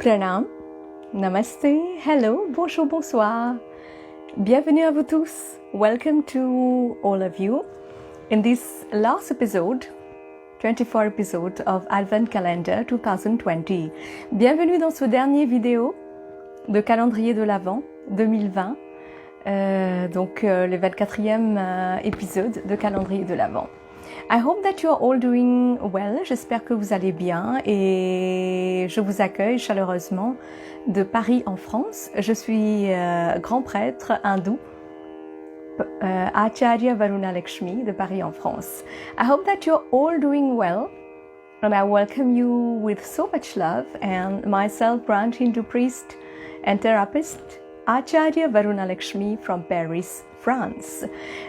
Pranam, Namaste, hello, bonjour, bonsoir. Bienvenue à vous tous. Welcome to all of you in this last episode, 24 episode of Advent Calendar 2020. Bienvenue dans ce dernier vidéo de calendrier de l'Avent 2020. Le 24e épisode de calendrier de l'Avent. I hope that you are all doing well. J'espère que vous allez bien et je vous accueille chaleureusement de Paris en France. Je suis grand prêtre hindou, Acharya Varuna Lakshmi de Paris en France. I hope that you're all doing well and I welcome you with so much love and myself, branch Hindu priest and therapist Acharya Varuna Lakshmi from Paris, France.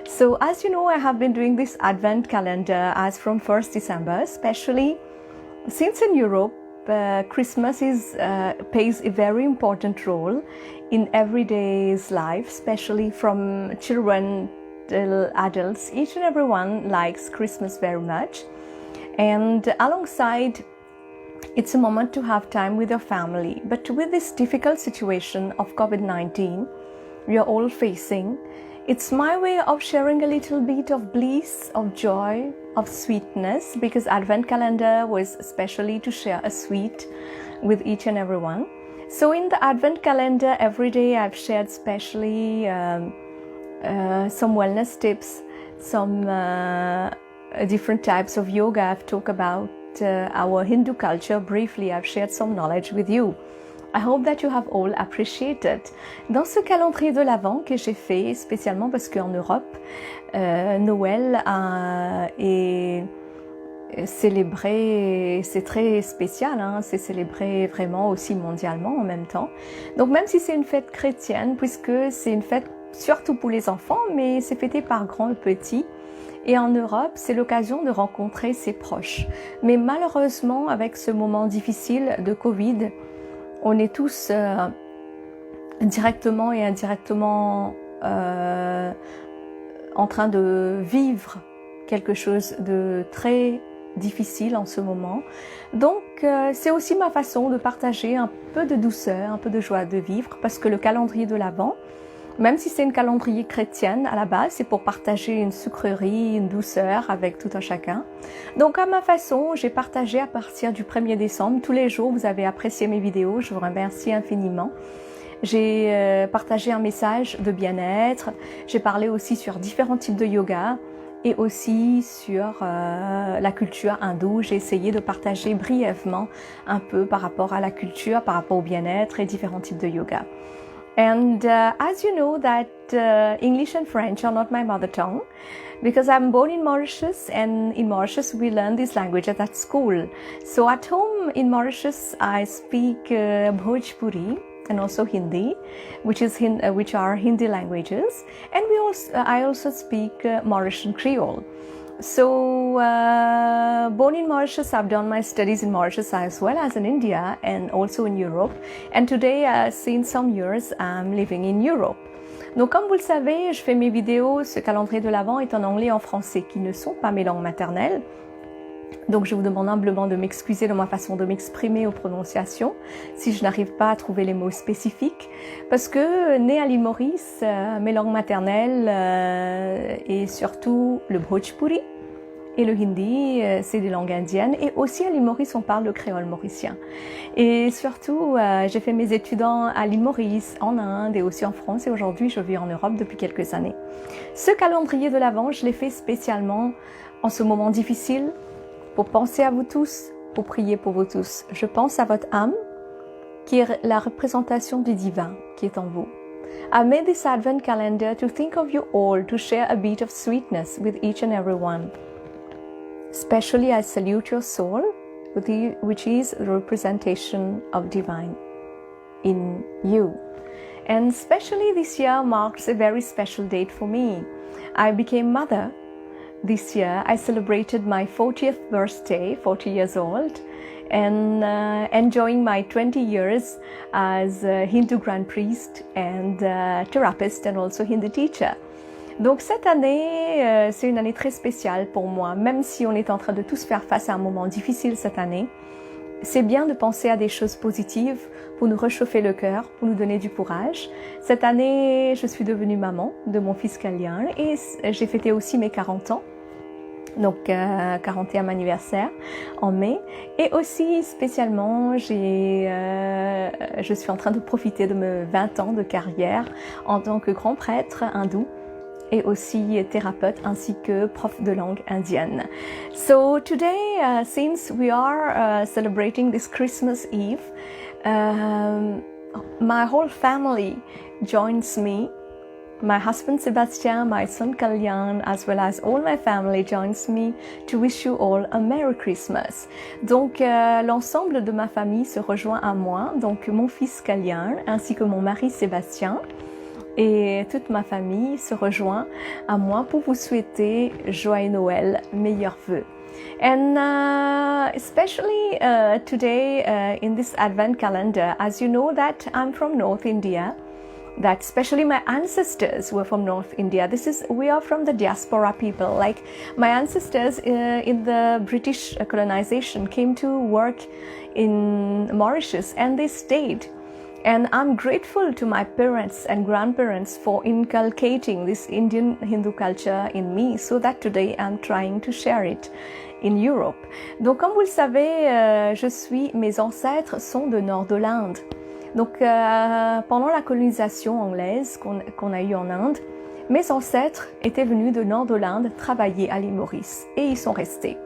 So as you know, I have been doing this Advent calendar as from 1st December, especially since in Europe, Christmas plays a very important role in everyday's life, especially from children till adults. Each and everyone likes Christmas very much. And alongside, it's a moment to have time with your family. But with this difficult situation of COVID-19 we are all facing, it's my way of sharing a little bit of bliss, of joy, of sweetness, because Advent calendar was especially to share a sweet with each and every one. So in the Advent calendar, every day I've shared specially some wellness tips, some different types of yoga. I've talked about our Hindu culture briefly. I've shared some knowledge with you. I hope that you have all appreciated. Dans ce calendrier de l'Avent que j'ai fait spécialement parce qu'en Europe, Noël est célébré, c'est très spécial, hein, c'est célébré vraiment aussi mondialement en même temps. Donc même si c'est une fête chrétienne, puisque c'est une fête surtout pour les enfants, mais c'est fêté par grands et petits. Et en Europe, c'est l'occasion de rencontrer ses proches. Mais malheureusement, avec ce moment difficile de Covid, on est tous directement et indirectement en train de vivre quelque chose de très difficile en ce moment. Donc, c'est aussi ma façon de partager un peu de douceur, un peu de joie de vivre, parce que le calendrier de l'Avent, même si c'est une calendrier chrétienne à la base, c'est pour partager une sucrerie, une douceur avec tout un chacun. Donc à ma façon, j'ai partagé à partir du 1er décembre. Tous les jours, vous avez apprécié mes vidéos, je vous remercie infiniment. J'ai partagé un message de bien-être, j'ai parlé aussi sur différents types de yoga et aussi sur la culture hindoue. J'ai essayé de partager brièvement un peu par rapport à la culture, par rapport au bien-être et différents types de yoga. And as you know that English and French are not my mother tongue because I'm born in Mauritius, and in Mauritius we learn these languages at school. So at home in Mauritius I speak Bhojpuri and also Hindi, which are Hindi languages, and I also speak Mauritian Creole. So, born in Mauritius, I've done my studies in Mauritius as well as in India and also in Europe. And today, since some years, I'm living in Europe. Donc, comme vous le savez, je fais mes vidéos, ce calendrier de l'Avent est en anglais et en français, qui ne sont pas mes langues maternelles. Donc, je vous demande humblement de m'excuser de ma façon de m'exprimer aux prononciations, si je n'arrive pas à trouver les mots spécifiques, parce que, née à l'île Maurice, mes langues maternelles et surtout le Bhojpuri et le Hindi, c'est des langues indiennes, et aussi à l'île Maurice, on parle le créole mauricien. Et surtout, j'ai fait mes études à l'île Maurice, en Inde et aussi en France, et aujourd'hui, je vis en Europe depuis quelques années. Ce calendrier de l'Avent, je l'ai fait spécialement en ce moment difficile, pour penser à vous tous, pour prier pour vous tous. Je pense à votre âme, qui est la représentation du divin qui est en vous. I made this Advent calendar to think of you all, to share a bit of sweetness with each and every one. Especially I salute your soul, which is the representation of divine in you. And especially this year marks a very special date for me. I became mother. This year, I celebrated my 40th birthday, 40 years old, and enjoying my 20 years as a Hindu grand priest and therapist and also Hindu teacher. Donc cette année, c'est une année très spéciale pour moi, même si on est en train de tous faire face à un moment difficile cette année. c'est bien de penser à des choses positives pour nous réchauffer le cœur, pour nous donner du courage. Cette année, je suis devenue maman de mon fils Kalyan et j'ai fêté aussi mes 40 ans. Donc 40e anniversaire en mai, et aussi spécialement je suis en train de profiter de mes 20 ans de carrière en tant que grand prêtre hindou et aussi thérapeute ainsi que prof de langue indienne. So today, since we are celebrating this Christmas Eve, my whole family joins me. My husband Sebastian, my son Kalyan, as well as all my family joins me to wish you all a Merry Christmas. Donc l'ensemble de ma famille se rejoint à moi, donc mon fils Kalyan ainsi que mon mari Sébastien et toute ma famille se rejoint à moi pour vous souhaiter joyeux Noël, meilleurs vœux. And especially today in this Advent calendar, as you know that I'm from North India, that especially my ancestors were from North India. We are from the diaspora people. Like my ancestors in the British colonization came to work in Mauritius and they stayed. And I'm grateful to my parents and grandparents for inculcating this Indian Hindu culture in me so that today I'm trying to share it in Europe. Donc comme vous le savez, mes ancêtres sont du nord de l'Inde. Donc, pendant la colonisation anglaise qu'on a eue en Inde, mes ancêtres étaient venus du nord de l'Inde travailler à l'île Maurice et ils sont restés.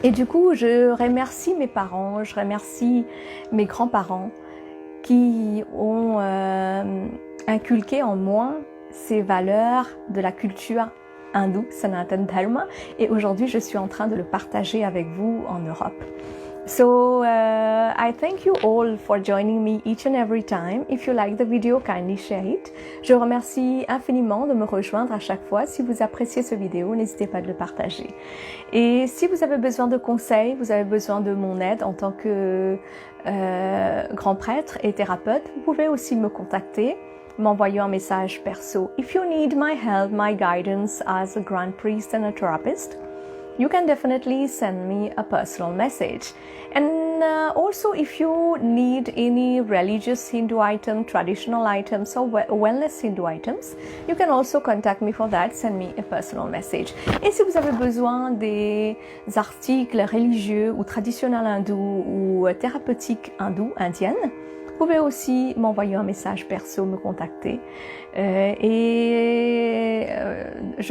Et du coup, je remercie mes parents, je remercie mes grands-parents qui ont inculqué en moi ces valeurs de la culture hindoue, Sanatana Dharma, et aujourd'hui, je suis en train de le partager avec vous en Europe. So I thank you all for joining me each and every time. If you like the video, kindly share it. Je vous remercie infiniment de me rejoindre à chaque fois. Si vous appréciez ce vidéo, n'hésitez pas à le partager. Et si vous avez besoin de conseils, vous avez besoin de mon aide en tant que grand prêtre et thérapeute, vous pouvez aussi me contacter, m'envoyer un message perso. If you need my help, my guidance as a grand priest and a therapist, you can definitely send me a personal message. And also if you need any religious Hindu item, traditional items or wellness Hindu items, you can also contact me for that, send me a personal message. Et si vous avez besoin des articles religieux ou traditionnels hindous ou thérapeutiques hindous, indiennes, vous pouvez aussi m'envoyer un message perso, me contacter. Je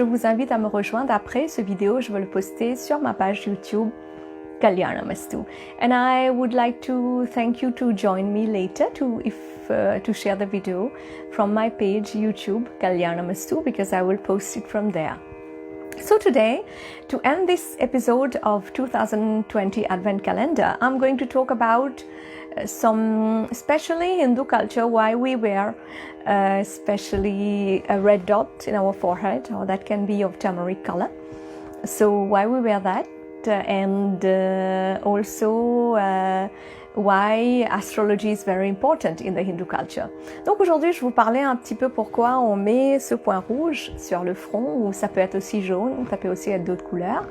vous invite à me rejoindre après ce vidéo. Je vais le poster sur ma page YouTube Kalyanamastu. And I would like to thank you to join me later to share the video from my page YouTube Kalyanamastu, because I will post it from there. So today, to end this episode of 2020 Advent Calendar, I'm going to talk about some especially Hindu culture, why we wear especially a red dot in our forehead, or that can be of turmeric color. So why we wear that, and also why astrology is very important in the Hindu culture. Donc aujourd'hui, je vous parlais un petit peu pourquoi on met ce point rouge sur le front, ou ça peut être aussi jaune, ça peut aussi être d'autres couleurs.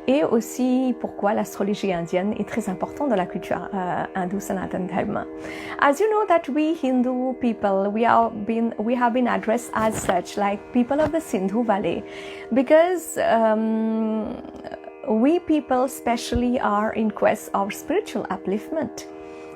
Et aussi pourquoi l'astrologie indienne est très importante dans la culture hindoue Sanatana Dharma. As you know that we Hindu people, we have been addressed as such, like people of the Sindhu Valley, because we people especially are in quest of spiritual upliftment,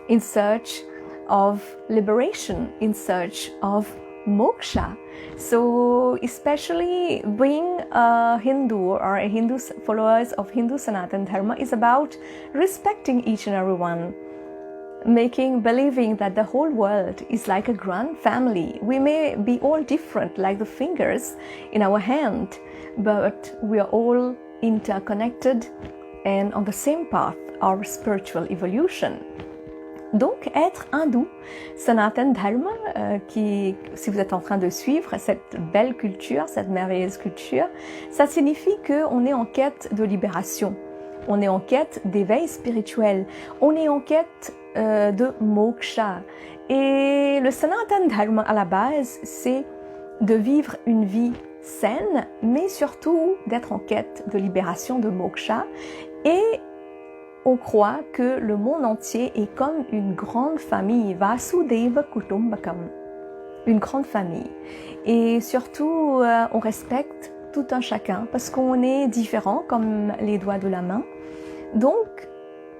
in search of liberation, in search of moksha. So especially being a Hindu or a Hindu followers of Hindu Sanatana Dharma is about respecting each and every one, believing that the whole world is like a grand family. We may be all different, like the fingers in our hand, but we are all interconnected and on the same path, our spiritual evolution. Donc, être hindou, Sanatana Dharma, si vous êtes en train de suivre cette belle culture, cette merveilleuse culture, ça signifie qu'on est en quête de libération, on est en quête d'éveil spirituel, on est en quête de moksha. Et le Sanatana Dharma, à la base, c'est de vivre une vie saine, mais surtout d'être en quête de libération, de moksha. Et on croit que le monde entier est comme une grande famille, Vasudeva Kutumbakam, une grande famille. Et surtout, on respecte tout un chacun parce qu'on est différents comme les doigts de la main. Donc,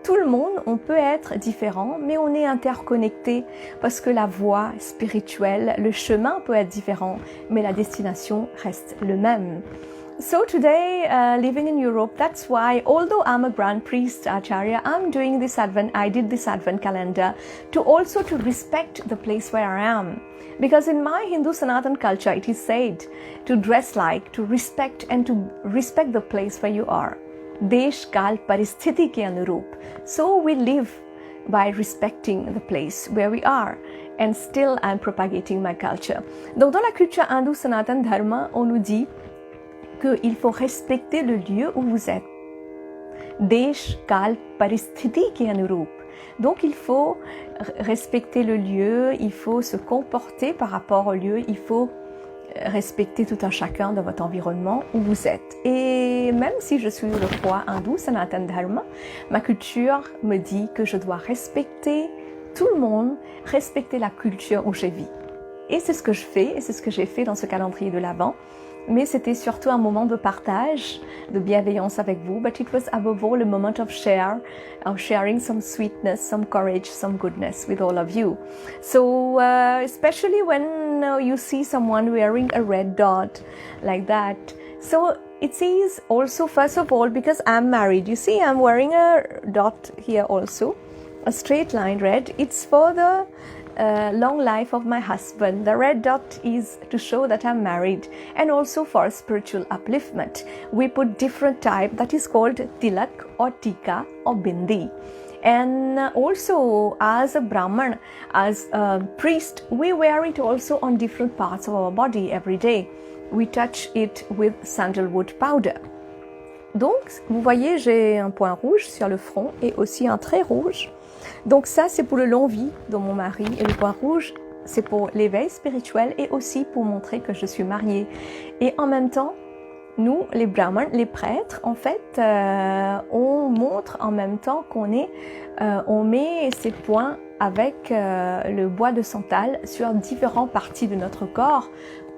tout le monde, on peut être différent, mais on est interconnecté parce que la voie spirituelle, le chemin peut être différent, mais la destination reste le même. So today, living in Europe, that's why, although I'm a grand priest, Acharya, I'm doing this I did this Advent calendar to also to respect the place where I am. Because in my Hindu Sanatan culture, it is said to dress like, to respect and to respect the place where you are. Desh, Kal, Paristhiti ke anurup. So we live by respecting the place where we are. And still I'm propagating my culture. Donc dans la culture hindoue Sanatan Dharma, on nous dit qu'il faut respecter le lieu où vous êtes. Desh, Kal, Paristhiti ki anurup. Donc il faut respecter le lieu, il faut se comporter par rapport au lieu, il faut respecter tout un chacun de votre environnement où vous êtes. Et même si je suis le roi hindou Sanatan Dharma, ma culture me dit que je dois respecter tout le monde, respecter la culture où je vis. Et c'est ce que je fais, et c'est ce que j'ai fait dans ce calendrier de l'Avent. Mais c'était surtout un moment de partage, de bienveillance avec vous. But it was above all a moment of sharing some sweetness, some courage, some goodness with all of you. So especially when you see someone wearing a red dot like that. So it says also, first of all, because I'm married, you see I'm wearing a dot here also, a straight line red. It's for the long life of my husband. The red dot is to show that I'm married, and also for spiritual upliftment. We put different type, that is called tilak or tika or bindi. And also as a Brahman, as a priest, we wear it also on different parts of our body every day. We touch it with sandalwood powder. Donc, vous voyez, j'ai un point rouge sur le front et aussi un trait rouge. Donc ça, c'est pour le long vie de mon mari. Et le point rouge, c'est pour l'éveil spirituel et aussi pour montrer que je suis mariée. Et en même temps, nous, les brahmanes, les prêtres, en fait, on montre en même temps on met ces points avec le bois de santal sur différentes parties de notre corps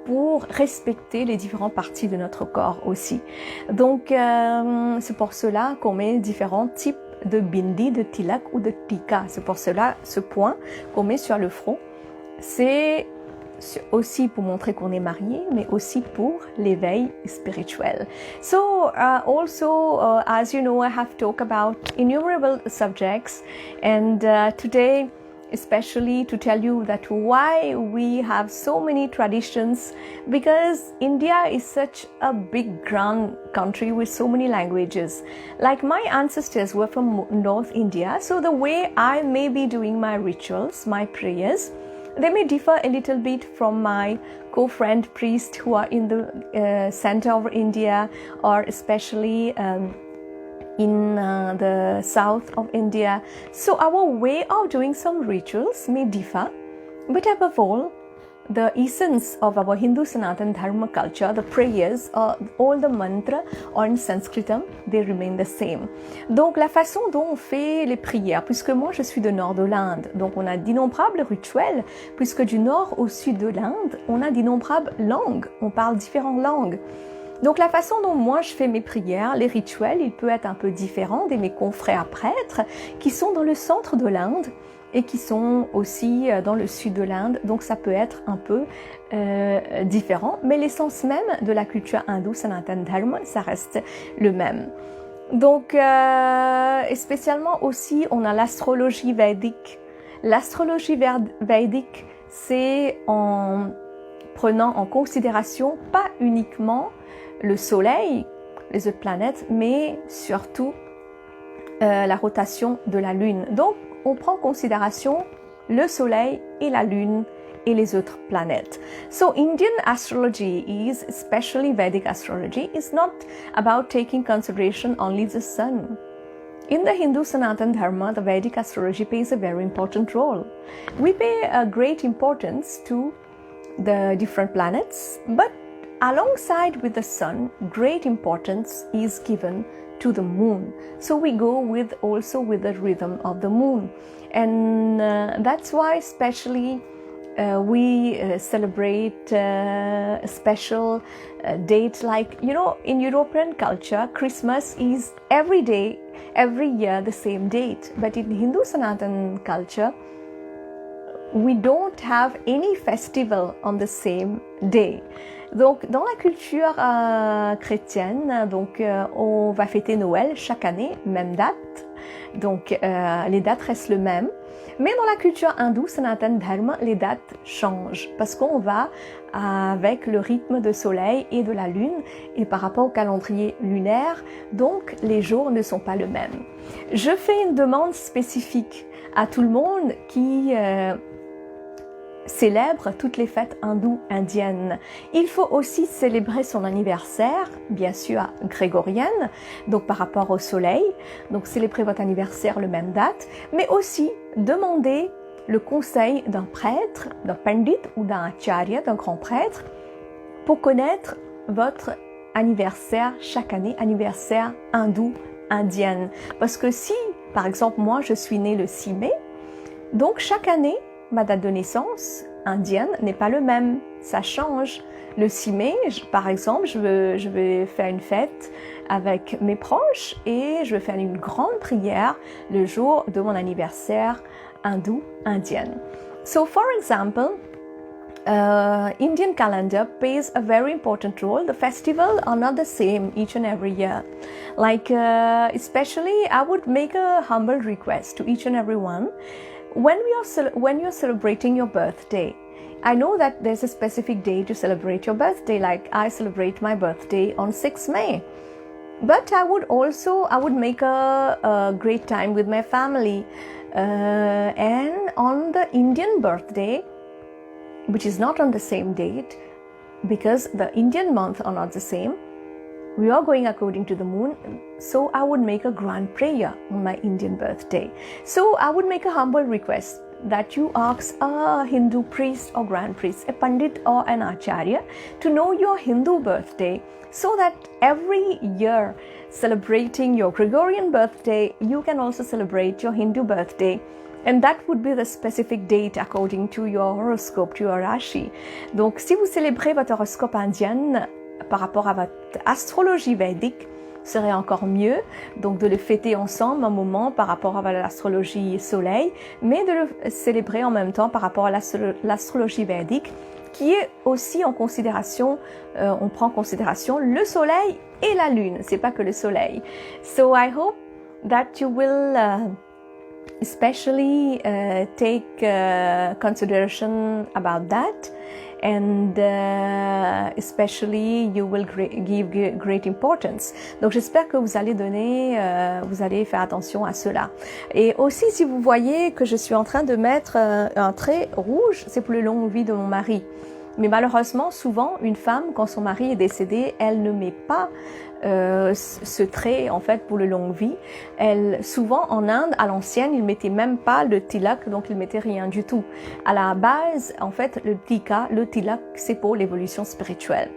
pour respecter les différentes parties de notre corps aussi. Donc, c'est pour cela qu'on met différents types de bindi, de tilak ou de tika. C'est pour cela, ce point qu'on met sur le front, c'est aussi pour montrer qu'on est marié, mais aussi pour l'éveil spirituel. So, also, as you know, I have talked about innumerable subjects, and today, especially to tell you that why we have so many traditions, because India is such a big, grand country with so many languages. Like my ancestors were from North India, so the way I may be doing my rituals, my prayers, they may differ a little bit from my co-friend priests who are in the center of India, or especially in the south of India. So our way of doing some rituals may differ, but above all, the essence of our Hindu Sanatan Dharma culture, the prayers, all the mantras are in Sanskritam, they remain the same. Donc la façon dont on fait les prières, puisque moi je suis du nord de l'Inde, donc on a d'innombrables rituels, puisque du nord au sud de l'Inde, on a d'innombrables langues, on parle différentes langues. Donc la façon dont moi je fais mes prières, les rituels, il peut être un peu différent de mes confrères prêtres qui sont dans le centre de l'Inde et qui sont aussi dans le sud de l'Inde. Donc ça peut être un peu différent, mais l'essence même de la culture hindoue Sanatan Dharma, ça reste le même. Donc et spécialement aussi, on a l'astrologie védique. L'astrologie védique, c'est en prenant en considération pas uniquement le soleil, les autres planètes, mais surtout la rotation de la lune. Donc, on prend en considération le soleil et la lune et les autres planètes. So, Indian astrology is, especially Vedic astrology, is not about taking consideration only the sun. In the Hindu Sanatan Dharma, the Vedic astrology plays a very important role. We pay a great importance to the different planets, but alongside with the sun, great importance is given to the moon. So we go with also with the rhythm of the moon. And that's why especially we celebrate a special date, like, you know, in European culture, Christmas is every day, every year the same date. But in Hindu Sanatan culture, we don't have any festival on the same day. Donc, dans la culture chrétienne, donc on va fêter Noël chaque année, même date. Donc, les dates restent les mêmes. Mais dans la culture hindoue, Sanatan Dharma, les dates changent parce qu'on va avec le rythme de soleil et de la lune et par rapport au calendrier lunaire, donc les jours ne sont pas les mêmes. Je fais une demande spécifique à tout le monde qui célèbre toutes les fêtes hindoues indiennes. Il faut aussi célébrer son anniversaire, bien sûr grégorienne, donc par rapport au soleil, donc célébrer votre anniversaire le même date, mais aussi demander le conseil d'un prêtre, d'un pandit ou d'un acharya, d'un grand prêtre, pour connaître votre anniversaire chaque année, anniversaire hindou, indienne. Parce que si, par exemple, moi je suis née le 6 mai, donc chaque année, ma date de naissance indienne n'est pas le même, ça change. Le 6 mai, par exemple, je vais faire une fête avec mes proches et je vais faire une grande prière le jour de mon anniversaire hindou indienne. So, for example, Indian calendar plays a very important role. The festivals are not the same each and every year. Like, especially, I would make a humble request to each and every one. When you're celebrating your birthday, I know that there's a specific day to celebrate your birthday, like I celebrate my birthday on 6 May. But I would make a great time with my family. And on the Indian birthday, which is not on the same date, because the Indian months are not the same, we are going according to the moon, so I would make a grand prayer on my Indian birthday. So I would make a humble request that you ask a Hindu priest or grand priest, a pandit or an acharya, to know your Hindu birthday, so that every year celebrating your Gregorian birthday, you can also celebrate your Hindu birthday. And that would be the specific date according to your horoscope, to your Rashi. Donc, si vous célébrez votre horoscope indien par rapport à votre astrologie védique, serait encore mieux, donc de le fêter ensemble un moment par rapport à l'astrologie soleil, mais de le célébrer en même temps par rapport à l'astrologie védique, qui est aussi en considération, on prend en considération le soleil et la lune, c'est pas que le soleil. So I hope that you will especially take consideration about that, and especially you will give great importance. Donc j'espère que vous allez vous allez faire attention à cela. Et aussi, si vous voyez que je suis en train de mettre un trait rouge, c'est pour le longue vie de mon mari. Mais malheureusement, souvent, une femme, quand son mari est décédé, elle ne met pas ce trait, en fait, pour le longue vie. Souvent, en Inde, à l'ancienne, ils mettaient même pas le tilak, donc ils mettaient rien du tout. À la base, en fait, le tilak, c'est pour l'évolution spirituelle.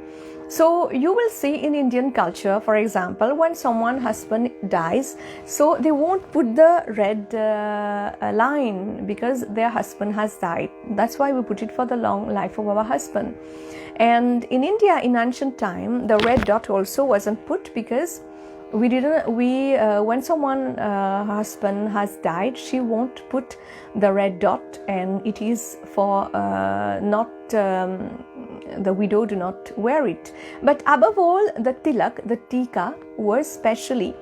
So you will see in Indian culture, for example, when someone's husband dies, so they won't put the red line because their husband has died. That's why we put it for the long life of our husband. And in India, in ancient time, the red dot also wasn't put because when someone husband has died, she won't put the red dot, and it is for not the widow do not wear it. But above all, the tilak, the tika, was specially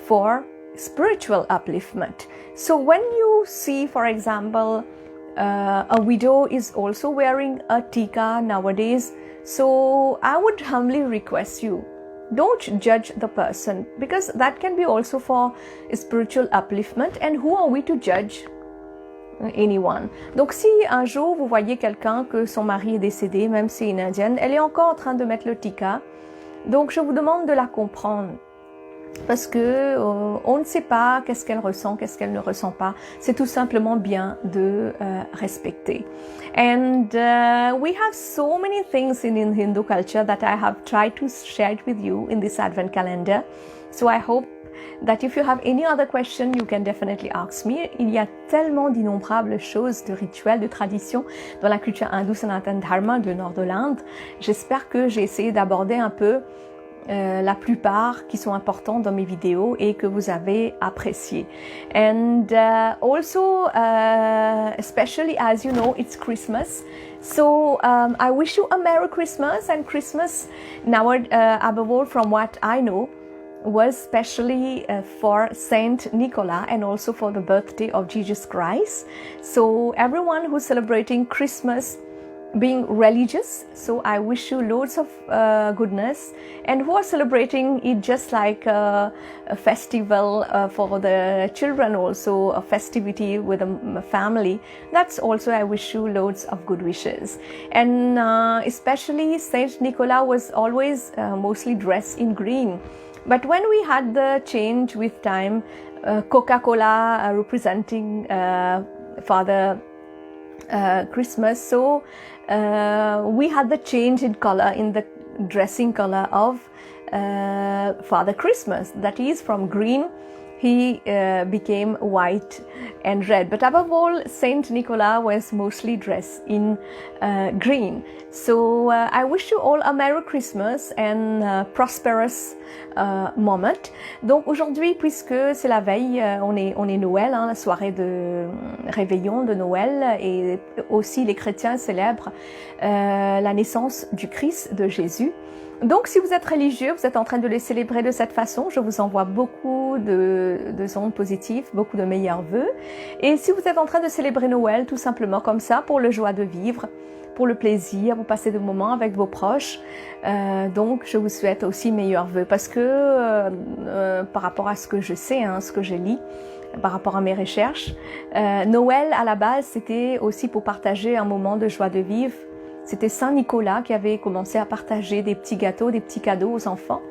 for spiritual upliftment. So when you see, for example, a widow is also wearing a tika nowadays, so I would humbly request you, don't judge the person, because that can be also for spiritual upliftment, and who are we to judge anyone? Donc si un jour vous voyez quelqu'un que son mari est décédé, même si c'est une indienne, elle est encore en train de mettre le tika, donc je vous demande de la comprendre. parce que on ne sait pas qu'est-ce qu'elle ressent, qu'est-ce qu'elle ne ressent pas. C'est tout simplement bien de respecter. And we have so many things in Hindu culture that I have tried to share it with you in this Advent calendar. So I hope that if you have any other question, you can definitely ask me. Il y a tellement d'innombrables choses, de rituels, de traditions dans la culture hindoue Sanatana Dharma du nord de l'Inde. J'espère que j'ai essayé d'aborder un peu la plupart qui sont importants dans mes vidéos et que vous avez apprécié. And also, especially as you know, it's Christmas. So I wish you a Merry Christmas, and Christmas now, above all, from what I know, was specially for Saint Nicholas and also for the birthday of Jesus Christ. So everyone who's celebrating Christmas, being religious, so I wish you loads of goodness, and who are celebrating it just like a festival for the children, also a festivity with a family, that's also I wish you loads of good wishes. And especially Saint Nicholas was always mostly dressed in green, but when we had the change with time, Coca-Cola representing Father Christmas, so we had the change in color, in the dressing color of Father Christmas, that is from green he became white and red, but above all Saint Nicholas was mostly dressed in green. So I wish you all a Merry Christmas and prosperous moment. Donc aujourd'hui, puisque c'est la veille, on est Noël, hein, la soirée de réveillon de Noël, et aussi les chrétiens célèbrent la naissance du Christ, de Jésus. Donc si vous êtes religieux, vous êtes en train de les célébrer de cette façon, je vous envoie beaucoup de ondes positives, beaucoup de meilleurs vœux. Et si vous êtes en train de célébrer Noël tout simplement comme ça, pour le joie de vivre, pour le plaisir, vous passez des moments avec vos proches, donc je vous souhaite aussi meilleurs vœux, parce que par rapport à ce que je sais, hein, ce que je lis, par rapport à mes recherches, Noël à la base c'était aussi pour partager un moment de joie de vivre. C'était Saint Nicolas qui avait commencé à partager des petits gâteaux, des petits cadeaux aux enfants.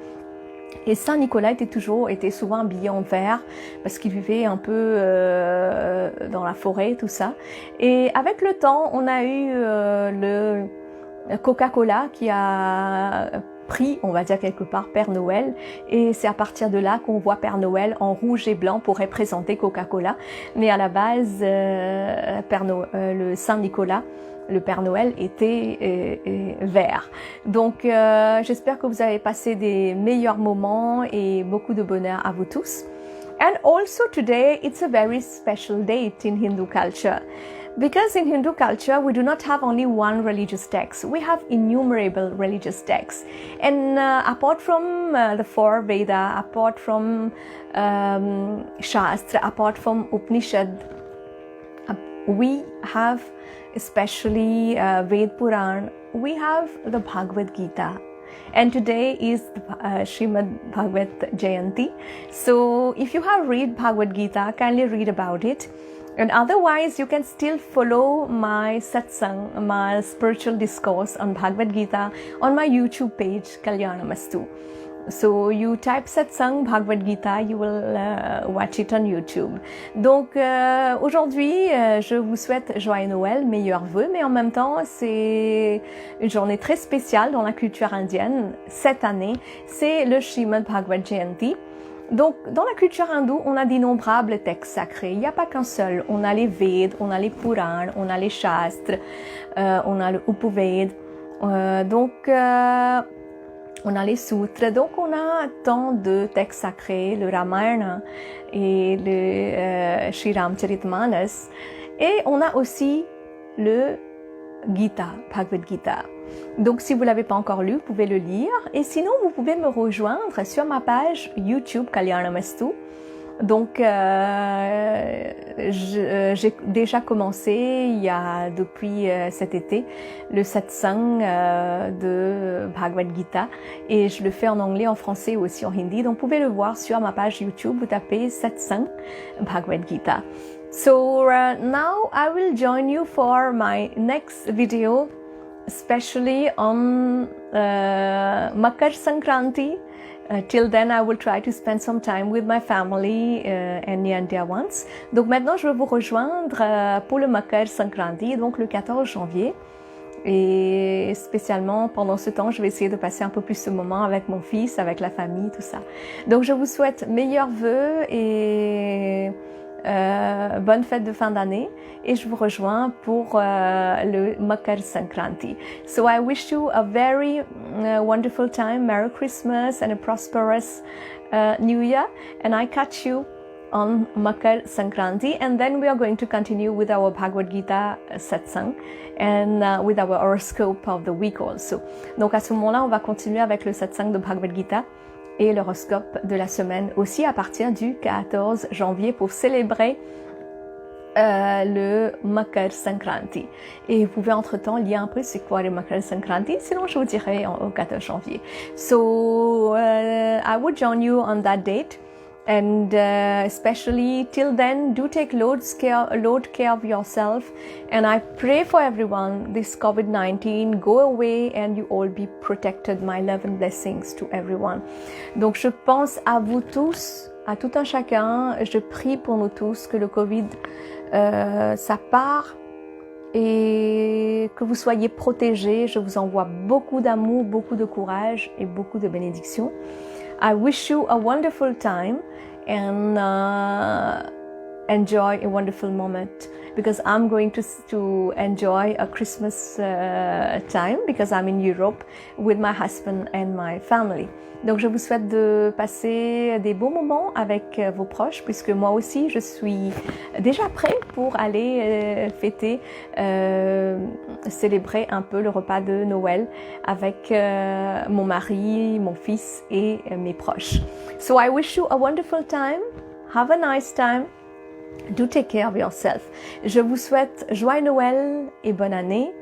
Et Saint Nicolas était souvent habillé en vert parce qu'il vivait un peu dans la forêt, tout ça. Et avec le temps, on a eu le Coca-Cola qui a pris, on va dire quelque part, Père Noël. Et c'est à partir de là qu'on voit Père Noël en rouge et blanc pour représenter Coca-Cola. Mais à la base, le Saint Nicolas, le Père Noël était vert. Donc j'espère que vous avez passé des meilleurs moments et beaucoup de bonheur à vous tous. And also today it's a very special date in Hindu culture. Because in Hindu culture, we do not have only one religious text. We have innumerable religious texts. And apart from the four Veda, apart from Shastra, apart from Upanishad, we have especially Ved Puran, we have the Bhagavad Gita. And today is the Srimad Bhagavat Jayanti. So if you have read Bhagavad Gita, kindly read about it. And otherwise, you can still follow my satsang, my spiritual discourse on Bhagavad Gita on my YouTube page, Kalyanamastu. So you type satsang Bhagavad Gita, you will watch it on YouTube. Donc aujourd'hui, je vous souhaite joyeux Noël, meilleurs vœux, mais en même temps, c'est une journée très spéciale dans la culture indienne. Cette année, c'est le Srimad Bhagavat Jayanti. Donc, dans la culture hindoue, on a d'innombrables textes sacrés. Il n'y a pas qu'un seul. On a les Veds, on a les Purans, on a les Shastres, on a le Upaved. On a les Sutras. Donc, on a tant de textes sacrés, le Ramayana et le Sri Ramcharitmanas. Et on a aussi le Gita, Bhagavad Gita. Donc, si vous ne l'avez pas encore lu, vous pouvez le lire. Et sinon, vous pouvez me rejoindre sur ma page YouTube Kalyanamastu. Donc, j'ai déjà commencé depuis cet été le satsang de Bhagavad Gita, et je le fais en anglais, en français aussi en hindi. Donc, vous pouvez le voir sur ma page YouTube. Vous tapez satsang Bhagavad Gita. So now I will join you for my next video, especially on Makar Sankranti. Till then, I will try to spend some time with my family and near and dear ones. Donc maintenant, je vais vous rejoindre pour le Makar Sankranti, donc le 14 janvier. Et spécialement pendant ce temps, je vais essayer de passer un peu plus ce moment avec mon fils, avec la famille, tout ça. Donc je vous souhaite meilleurs vœux et bonne fête de fin d'année. Et je vous rejoins pour le Makar Sankranti. So I wish you a very wonderful time, Merry Christmas and a prosperous New Year. And I catch you on Makar Sankranti, and then we are going to continue with our Bhagavad Gita satsang and with our horoscope of the week also. Donc à ce moment-là, on va continuer avec le satsang de Bhagavad Gita et l'horoscope de la semaine aussi à partir du 14 janvier pour célébrer le Makar Sankranti. Et vous pouvez entre-temps lire un peu c'est quoi le Makar Sankranti, sinon je vous dirai au 14 janvier. So I would join you on that date. And especially till then, do take load care of yourself. And I pray for everyone, this COVID-19 go away and you all be protected. My love and blessings to everyone. Donc je pense à vous tous, à tout un chacun. Je prie pour nous tous que le Covid, ça part et que vous soyez protégés. Je vous envoie beaucoup d'amour, beaucoup de courage et beaucoup de bénédictions. I wish you a wonderful time and enjoy a wonderful moment because I'm going to enjoy a Christmas time because I'm in Europe with my husband and my family. Donc je vous souhaite de passer des beaux moments avec vos proches puisque moi aussi je suis déjà prête pour aller fêter, célébrer un peu le repas de Noël avec mon mari, mon fils et mes proches. So I wish you a wonderful time. Have a nice time. Do take care of yourself. Je vous souhaite joyeux Noël et bonne année.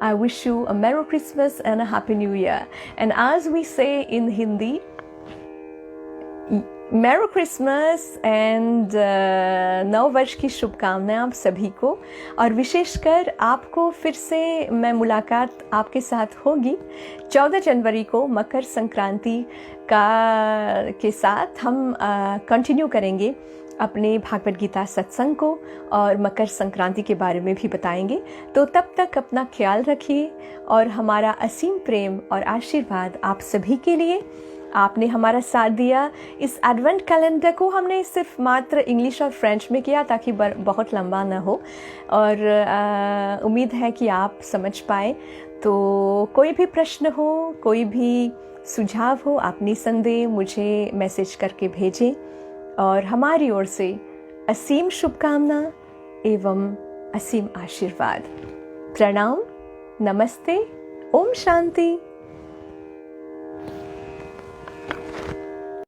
I wish you a Merry Christmas and a Happy New Year. And as we say in Hindi, Merry Christmas and नव वर्ष की शुभकामनाएं आप सभी को और विशेषकर आपको फिर से मैं मुलाकात आपके साथ होगी 14 जनवरी को मकर संक्रांति के साथ हम कंटिन्यू करेंगे अपने भागवत गीता सत्संग को और मकर संक्रांति के बारे में भी बताएंगे। तो तब तक अपना ख्याल रखिए और हमारा असीम प्रेम और आशीर्वाद आप सभी के लिए। आपने हमारा साथ दिया। इस एडवेंट कैलेंडर को हमने सिर्फ मात्र इंग्लिश और फ्रेंच में किया ताकि बहुत लंबा न हो और उम्मीद है कि आप समझ पाए। तो कोई भी प्रश्न हो, कोई भी सुझाव हो, आप निसंदेह मुझे मैसेज करके भेजें और हमारी ओर से असीम शुभकामना एवं असीम आशीर्वाद। प्रणाम, नमस्ते, ओम शांति।